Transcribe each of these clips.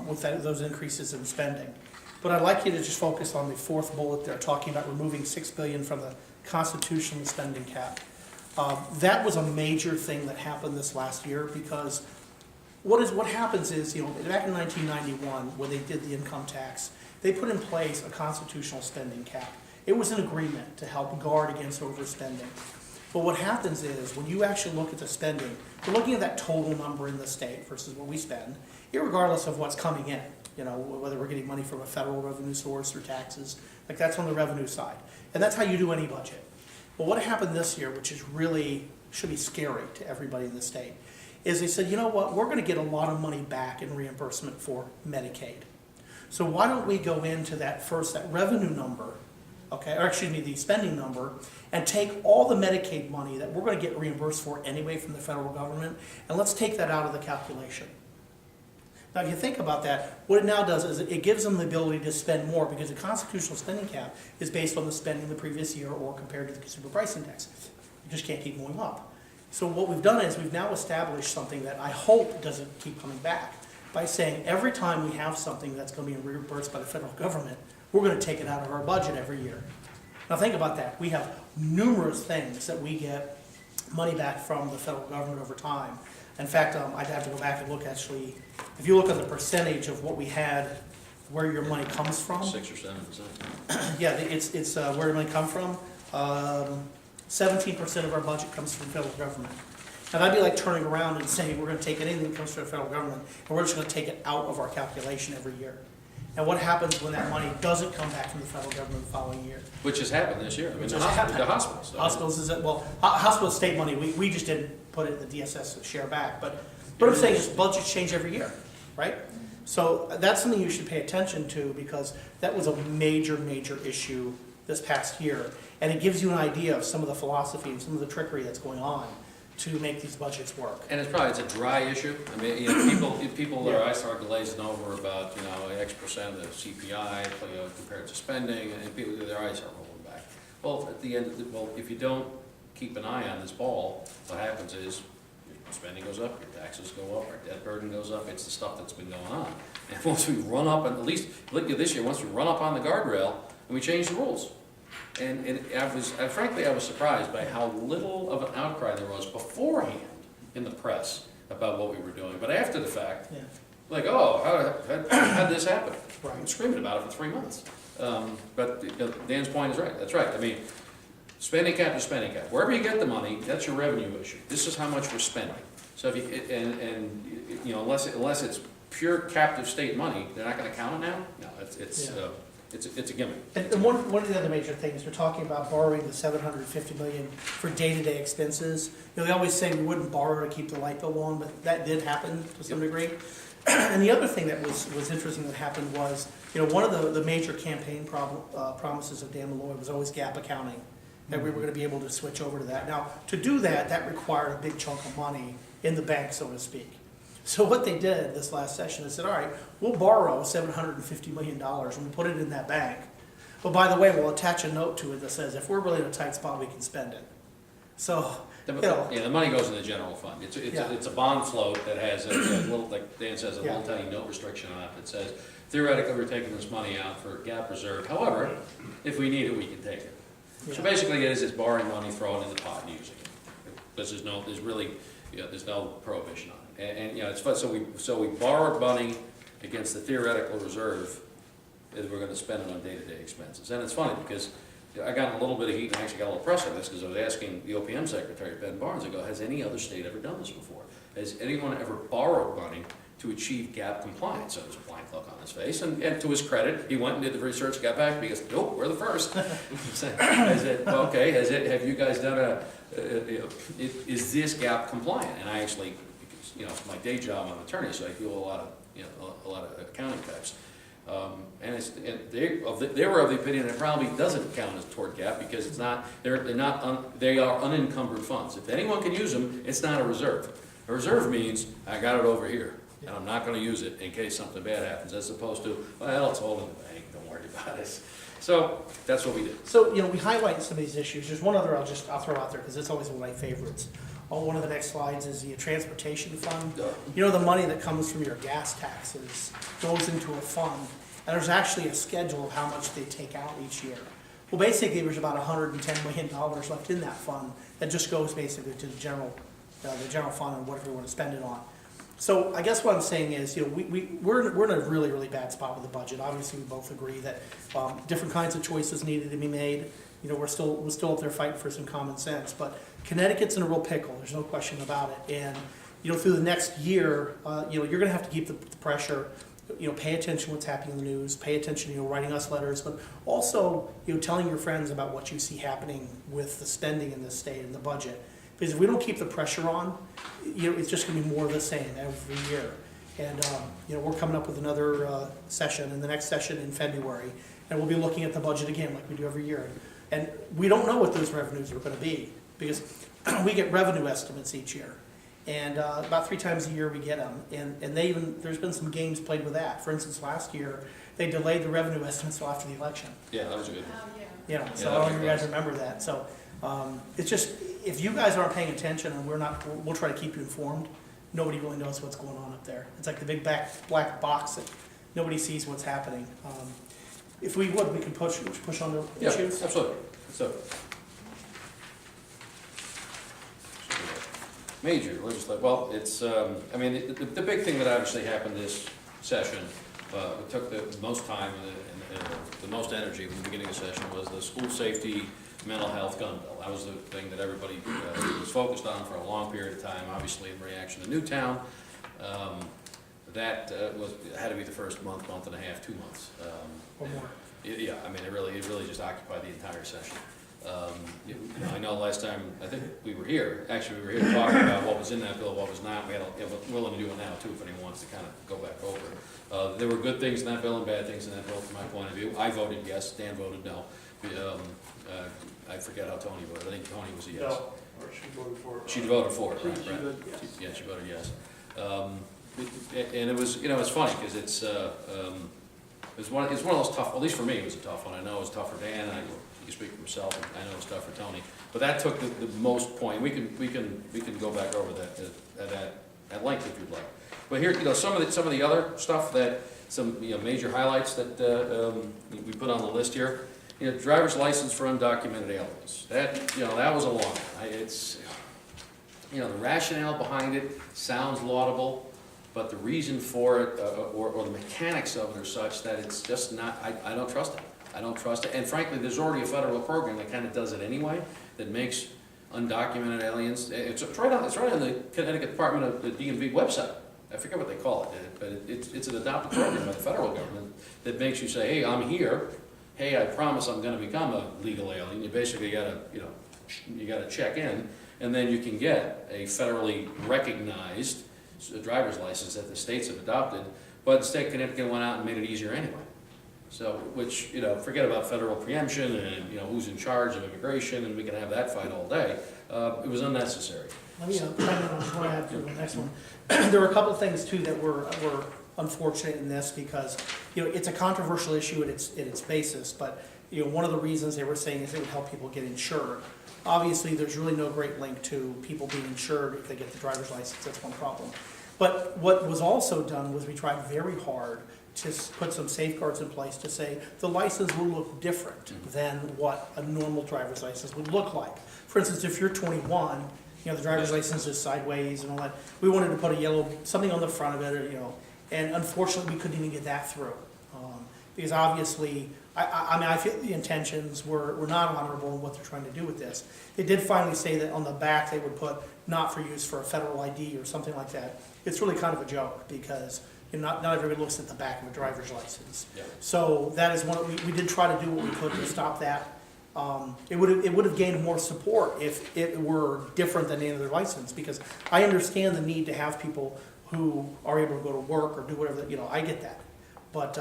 with those increases in spending. But I'd like you to just focus on the fourth bullet there, talking about removing $6 billion from the constitutional spending cap. That was a major thing that happened this last year, because what happens is, back in 1991, when they did the income tax, they put in place a constitutional spending cap. It was an agreement to help guard against overspending. But what happens is, when you actually look at the spending, you're looking at that total number in the state versus what we spend, irregardless of what's coming in. Whether we're getting money from a federal revenue source or taxes, like that's on the revenue side. And that's how you do any budget. But what happened this year, which is really, should be scary to everybody in the state, is they said, you know what, we're going to get a lot of money back in reimbursement for Medicaid. So why don't we go into that revenue number, okay, or excuse me, the spending number, and take all the Medicaid money that we're going to get reimbursed for anyway from the federal government, and let's take that out of the calculation. Now, if you think about that, what it now does is it gives them the ability to spend more, because the constitutional spending cap is based on the spending the previous year or compared to the consumer price index. You just can't keep going up. So what we've done is we've now established something that I hope doesn't keep coming back, by saying every time we have something that's going to be reimbursed by the federal government, we're going to take it out of our budget every year. Now think about that. We have numerous things that we get money back from the federal government over time. In fact, I'd have to go back and look, actually, if you look at the percentage of what we had, where your money comes from. 6 or 7%. Yeah, it's where your money comes from. 17% of our budget comes from the federal government. Now that'd be like turning around and saying we're going to take anything that comes from the federal government and we're just going to take it out of our calculation every year. And what happens when that money doesn't come back from the federal government the following year? Which has happened this year. The hospitals. Hospitals is it? Well, hospital state money, we just didn't put it in the DSS share back. But what I'm saying is budgets change every year, right? So that's something you should pay attention to, because that was a major, major issue this past year. And it gives you an idea of some of the philosophy and some of the trickery that's going on to make these budgets work. And it's a dry issue. I mean, people their eyes start glazing over about, X percent of the CPI, compared to spending, and people, their eyes are rolling back. Well, at the end, if you don't keep an eye on this ball, what happens is your spending goes up, your taxes go up, our debt burden goes up. It's the stuff that's been going on. And once we run up, and at least look at this year, once we run up on the guardrail, and we change the rules. And frankly, I was surprised by how little of an outcry there was beforehand in the press about what we were doing. But after the fact, like, oh, how did this happen? Right. I'm screaming about it for 3 months. But Dan's point is right. That's right. I mean, spending cap is spending cap. Wherever you get the money, that's your revenue issue. This is how much we're spending. So if you unless it's pure captive state money, they're not going to count it now. No, it's a gimmick. And one of the other major things, we're talking about borrowing the $750 million for day-to-day expenses. They always say we wouldn't borrow to keep the light bill on, but that did happen to some degree. And the other thing that was interesting that happened was, one of the major campaign promises of Dan Malloy was always gap accounting, that we were going to be able to switch over to that. Now, to do that, that required a big chunk of money in the bank, so to speak. So what they did this last session is said, all right, we'll borrow $750 million and we'll put it in that bank. But by the way, we'll attach a note to it that says, if we're really in a tight spot, we can spend it. So, the money goes in the general fund. It's a bond float that has a little, like Dan says, a little tiny note restriction on it that says, theoretically, we're taking this money out for gap reserve. However, if we need it, we can take it. So basically, it's borrowing money, throwing it in the pot, and using it. Because there's no prohibition on it. And it's fun. So we borrowed money against the theoretical reserve that we're going to spend it on day-to-day expenses. And it's funny because I got a little bit of heat and actually got a little press on this, because I was asking the OPM secretary, Ben Barnes, I go, has any other state ever done this before? Has anyone ever borrowed money to achieve gap compliance? So there's a blank look on his face, and to his credit, he went and did the research, got back, and he goes, nope, we're the first. Have you guys done is this gap compliant? And I actually, my day job, I'm an attorney, so I deal with a lot of accounting types. They were of the opinion it probably doesn't count as toward gap, because it's not. They are unencumbered funds. If anyone can use them, it's not a reserve. A reserve means I got it over here, and I'm not going to use it in case something bad happens, as opposed to, well, it's all in the bank, don't worry about it. So that's what we did. So we highlight some of these issues. There's one other I'll throw out there, because it's always one of my favorites. one of the next slides is the transportation fund. You know, the money that comes from your gas taxes goes into a fund, and there's actually a schedule of how much they take out each year. Well, basically, there's about $110 million left in that fund that just goes basically to the general fund and whatever we want to spend it on. So I guess what I'm saying is, you know, we're in a really, really bad spot with the budget. Obviously, we both agree that different kinds of choices needed to be made. You know, we're still up there fighting for some common sense, but Connecticut's in a real pickle. There's no question about it. And you know, through the next year, you know, you're going to have to keep the pressure. You know, pay attention to what's happening in the news. Pay attention, you know, writing us letters, but also, you know, telling your friends about what you see happening with the spending in this state and the budget. Because if we don't keep the pressure on, you know, it's just going to be more of the same every year. And you know, we're coming up with another session, and the next session in February, and we'll be looking at the budget again, like we do every year. And we don't know what those revenues are going to be, because we get revenue estimates each year, and about 3 times a year we get them. And they there's been some games played with that. For instance, last year they delayed the revenue estimates till after the election. Yeah, that was a good one. You know, so I don't know if you guys remember that. So it's just, if you guys aren't paying attention, and we'll try to keep you informed. Nobody really knows what's going on up there. It's like the big black box that nobody sees what's happening. If we would, we could push on the issues. Yeah, absolutely. So, major legislative. Well, it's. I mean, the big thing that obviously happened this session, it took the most time and the most energy from the beginning of the session, was the school safety, mental health gun bill. That was the thing that everybody was focused on for a long period of time. Obviously, in reaction to Newtown, that had to be the first month and a half, 2 months. Or more. Yeah, I mean, it really just occupied the entire session. You know, I know last time, I think we were here talking about what was in that bill, what was not. We're willing to do it now too, if anyone wants to kind of go back over it. There were good things in that bill and bad things in that bill from my point of view. I voted yes, Dan voted no. I forget how Tony voted. I think Tony was a yes. No, or she voted for it. She voted for it, right? She voted yes. Yeah, she voted yes. And it was, you know, it's funny because it's one of those tough. At least for me, it was a tough one. I know it was tough for Dan. And he can speak for himself. And I know it was tough for Tony. But that took the most point. We can go back over that at length if you'd like. But here, you know, some of the other stuff that major highlights that we put on the list here. You know, driver's license for undocumented aliens. That was a long one. It's, you know, the rationale behind it sounds laudable, but the reason for it, or the mechanics of it are such that it's just not, I don't trust it. I don't trust it. And frankly, there's already a federal program that kind of does it anyway, that makes undocumented aliens, it's right on the Connecticut Department of the DMV website. I forget what they call it, but it's an adopted program by the federal government that makes you say, hey, I'm here. Hey, I promise I'm going to become a legal alien. You basically got to check in, and then you can get a federally recognized driver's license that the states have adopted. But the state of Connecticut went out and made it easier anyway. So, which, you know, forget about federal preemption and, you know, who's in charge of immigration, and we can have that fight all day. It was unnecessary. Let me add to the next one. There were a couple of things too that were unfortunate in this, because, you know, it's a controversial issue at its basis, but, you know, one of the reasons they were saying is it would help people get insured. Obviously, there's really no great link to people being insured if they get the driver's license. That's one problem. But what was also done was we tried very hard to put some safeguards in place to say the license will look different than what a normal driver's license would look like. For instance, if you're 21, you know, the driver's license is sideways and all that. We wanted to put something on the front of it, or, you know, and unfortunately we couldn't even get that through. Because obviously, I mean, I feel the intentions were not honorable in what they're trying to do with this. They did finally say that on the back they would put not for use for a federal ID or something like that. It's really kind of a joke, because, you know, not everybody looks at the back of a driver's license. Yeah. So that is one we did try to do what we could to stop that. It would have gained more support if it were different than any other license, because I understand the need to have people who are able to go to work or do whatever, you know, I get that. But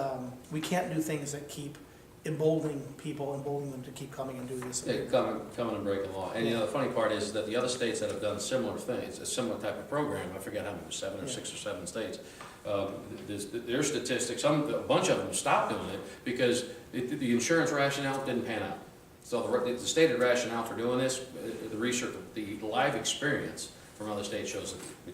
we can't do things that keep emboldening people, emboldening them to keep coming and doing this. Yeah, coming and breaking law. And, you know, the funny part is that the other states that have done similar things, a similar type of program, I forget how many, 6 or 7 states, their statistics, a bunch of them stopped doing it because the insurance rationale didn't pan out. So the stated rationale for doing this, the research, the live experience from other states shows that